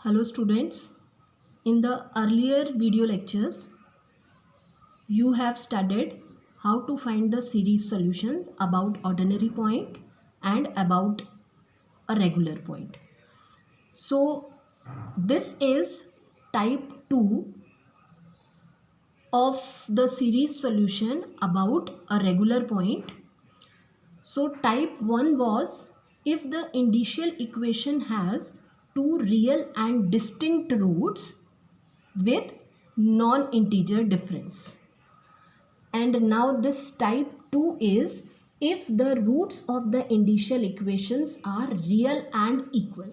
Hello students, in the earlier video lectures, you have studied how to find the series solutions about ordinary point and about a regular point. So this is type 2 of the series solution about a regular point. So type 1 was if the initial equation has two real and distinct roots with non-integer difference. And now this type 2 is if the roots of the initial equations are real and equal.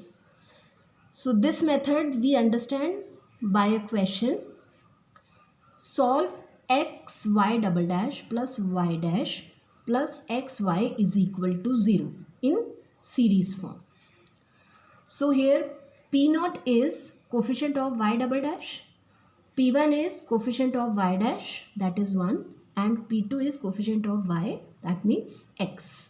So this method we understand by a question. Solve x y double dash plus y dash plus xy is equal to 0 in series form. So here P naught is coefficient of y double dash, P1 is coefficient of y dash, that is 1, and P2 is coefficient of y, that means x.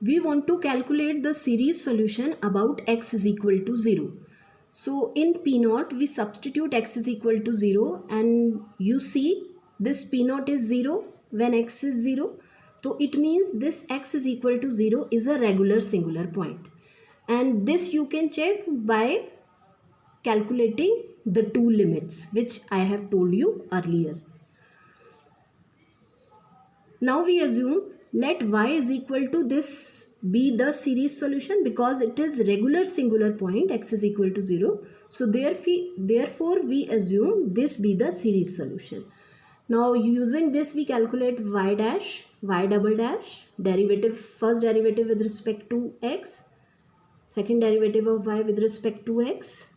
We want to calculate the series solution about x is equal to 0. So in P0 we substitute x is equal to 0 and you see this P0 is 0 when x is 0. So it means this x is equal to 0 is a regular singular point. And this you can check by calculating the two limits which I have told you earlier. Now we assume let y is equal to this be the series solution because it is regular singular point x is equal to 0. So therefore we assume this be the series solution. Now using this we calculate y dash, y double dash, derivative, first derivative with respect to x, second derivative of y with respect to x.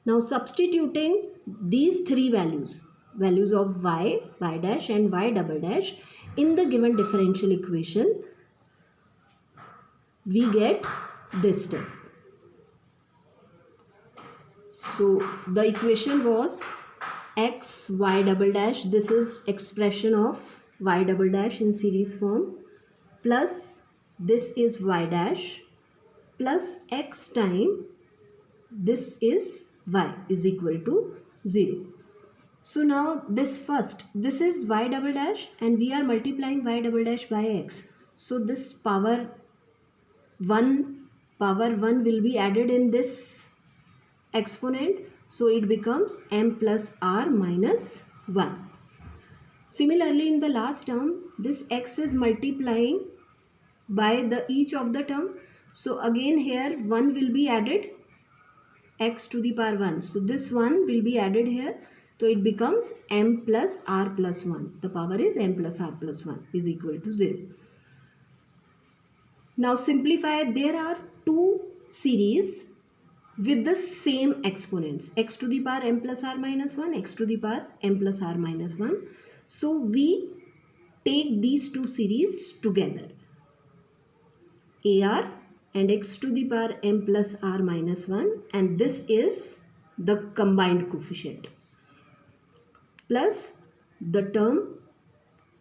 Now substituting these three values of y, y dash and y double dash in the given differential equation, we get this step. So the equation was x, y double dash, this is expression of y double dash in series form, plus this is y dash, plus x time this is y is equal to 0. So now this is y double dash and we are multiplying y double dash by x. So this power 1 will be added in this exponent. So it becomes m plus r minus 1. Similarly in the last term this x is multiplying by the each of the term. So again here 1 will be added, x to the power 1. So this 1 will be added here. So it becomes m plus r plus 1. The power is m plus r plus 1 is equal to 0. Now simplify. There are two series with the same exponents. X to the power m plus r minus 1, x to the power m plus r minus 1. So we take these two series together. AR and x to the power m plus r minus 1, and this is the combined coefficient, plus the term,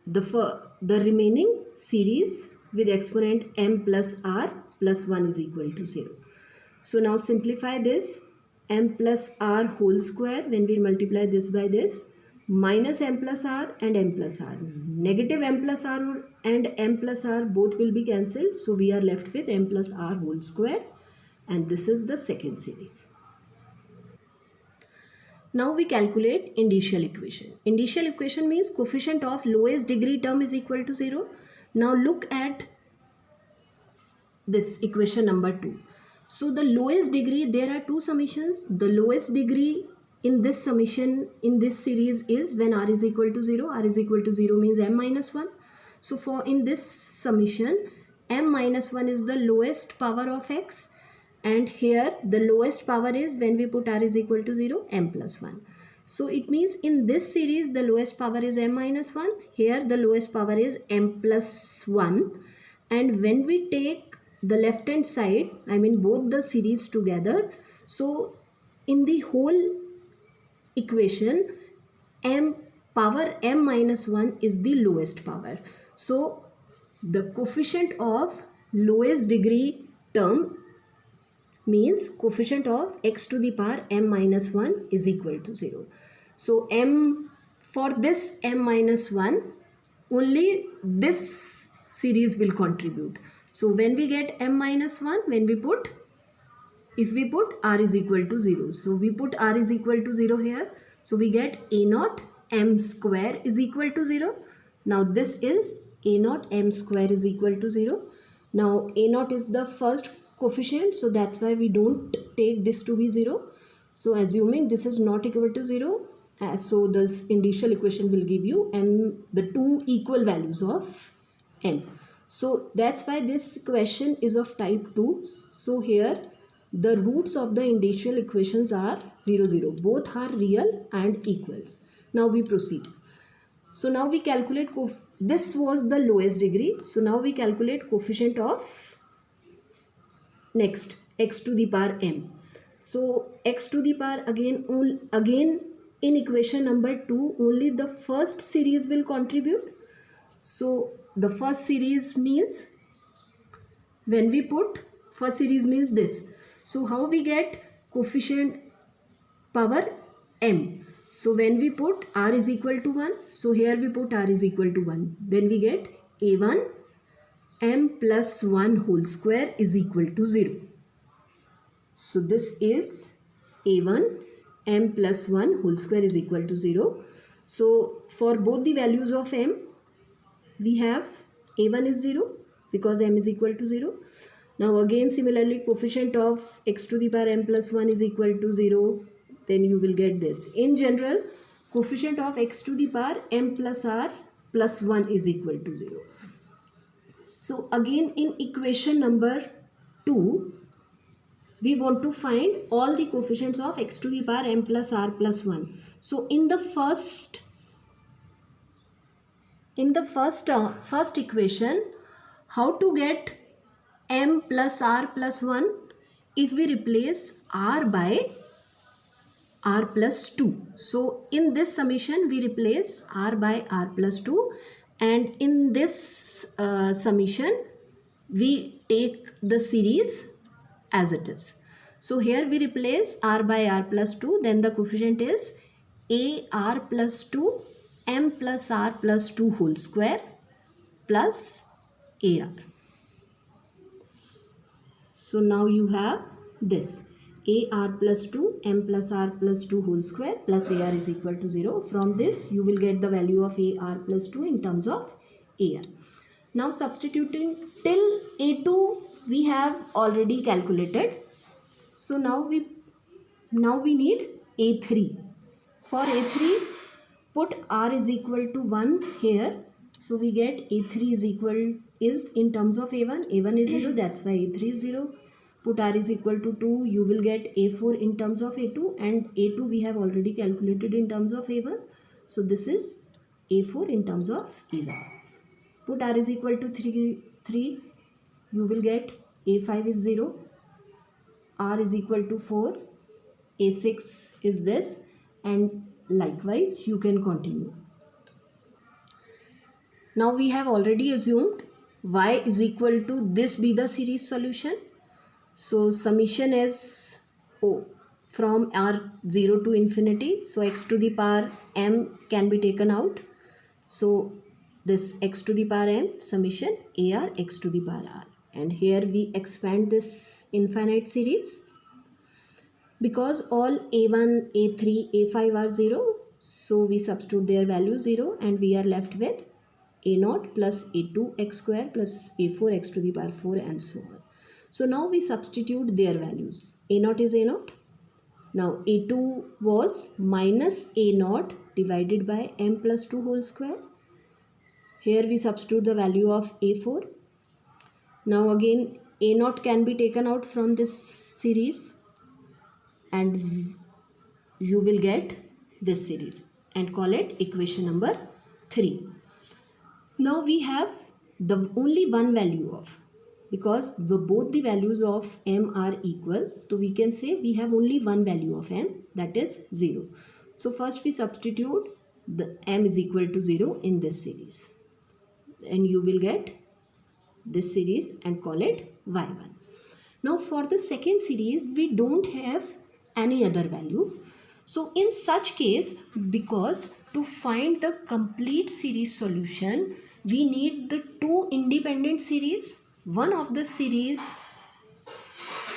the remaining series with exponent m plus r plus 1 is equal to 0. So now simplify this, m plus r whole square when we multiply this by this, minus m plus r and m plus r. Negative m plus r and m plus r both will be cancelled. So we are left with m plus r whole square, and this is the second series. Now we calculate initial equation. Initial equation means coefficient of lowest degree term is equal to 0. Now look at this equation number 2. So the lowest degree, there are two summations. The lowest degree in this summation in this series is when r is equal to 0. R is equal to 0 means m minus 1. So for in this summation m minus 1 is the lowest power of x, and here the lowest power is when we put r is equal to 0, m plus 1. So it means in this series the lowest power is m minus 1. Here the lowest power is m plus 1. And when we take the left hand side, I mean both the series together, so in the whole equation power m minus 1 is the lowest power. So the coefficient of lowest degree term means coefficient of x to the power m minus 1 is equal to 0. So m, for this m minus 1, only this series will contribute. So when we get m minus 1, if we put r is equal to 0, so we put r is equal to 0 here, so we get a naught m square is equal to 0. Now this is a naught m square is equal to 0. Now a naught is the first coefficient, so that's why we don't take this to be 0. So assuming this is not equal to 0, so this initial equation will give you m, the two equal values of m. So that's why this equation is of type 2. So here the roots of the initial equations are 0, 0. Both are real and equals. Now we proceed. So now we calculate, this was the lowest degree. So now we calculate coefficient of next x to the power m. So x to the power, again in equation number 2, only the first series will contribute. So the first series means, when we put first series means this. So how we get coefficient power m? So when we put r is equal to 1, so here we put r is equal to 1, then we get a1 m plus 1 whole square is equal to 0. So this is a1 m plus 1 whole square is equal to 0. So for both the values of m, we have a1 is 0 because m is equal to 0. Now again similarly, coefficient of x to the power m plus 1 is equal to 0. Then you will get this. In general, coefficient of x to the power m plus r plus 1 is equal to 0. So again in equation number 2, we want to find all the coefficients of x to the power m plus r plus 1. So in the first equation, how to get m plus r plus 1? If we replace r by r plus 2. So in this summation we replace r by r plus 2, and in this summation we take the series as it is. So here we replace r by r plus 2, then the coefficient is a r plus 2 m plus r plus 2 whole square plus ar. So now you have this ar plus 2 m plus r plus 2 whole square plus ar is equal to 0. From this you will get the value of ar plus 2 in terms of ar. Now substituting till a2 we have already calculated. So now we need a3. For a3, put r is equal to 1 here. So we get a3 is in terms of a1. a1 is 0, that's why a3 is 0. Put r is equal to 2, you will get a4 in terms of a2, and a2 we have already calculated in terms of a1. So this is a4 in terms of a1. Put r is equal to 3, you will get a5 is 0, r is equal to 4, a6 is this, and likewise you can continue. Now we have already assumed y is equal to this be the series solution. So summation is from r0 to infinity. So x to the power m can be taken out. So this x to the power m summation ar x to the power r. And here we expand this infinite series. Because all a1, a3, a5 are 0, so we substitute their value 0, and we are left with a0 plus a2 x square plus a4 x to the power 4 and so on. So now we substitute their values. a0 is a0. Now a2 was minus a0 divided by m plus 2 whole square. Here we substitute the value of a4. Now again a0 can be taken out from this series, and you will get this series and call it equation number 3. Now we have the only one value of, because both the values of m are equal, so we can say we have only one value of m, that is 0. So first we substitute the m is equal to 0 in this series, and you will get this series and call it y1. Now for the second series, we don't have any other value. So in such case, because to find the complete series solution, we need the two independent series. One of the series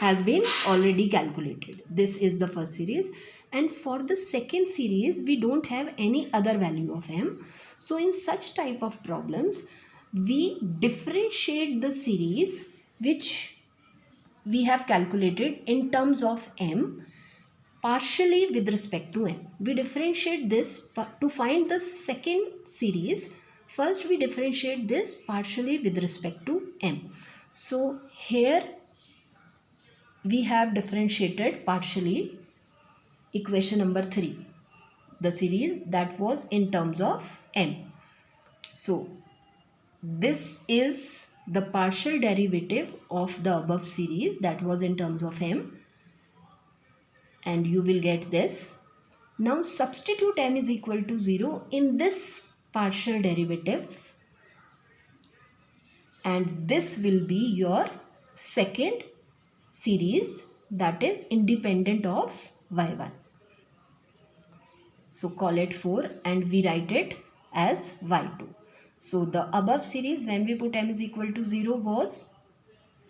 has been already calculated. This is the first series, and for the second series we don't have any other value of m. So in such type of problems, we differentiate the series which we have calculated in terms of m partially with respect to m. We differentiate this to find the second series. First we differentiate this partially with respect to m. So here we have differentiated partially equation number 3, the series that was in terms of m. So this is the partial derivative of the above series that was in terms of m, and you will get this. Now substitute m is equal to 0 in this partial derivative, and this will be your second series that is independent of y1. So call it 4 and we write it as y2. So the above series, when we put m is equal to 0, was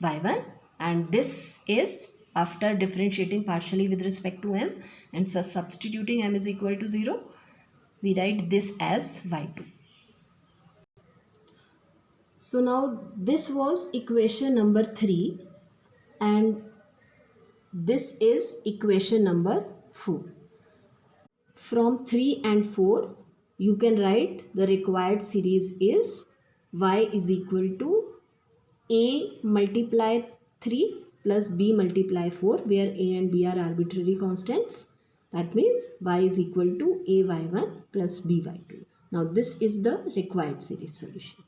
y1, and this is after differentiating partially with respect to m and substituting m is equal to 0, we write this as y2. So now this was equation number 3 and this is equation number 4. From 3 and 4, you can write the required series is y is equal to a multiply 3 plus b multiply 4, where a and b are arbitrary constants. That means y is equal to a y1 plus b y2. Now this is the required series solution.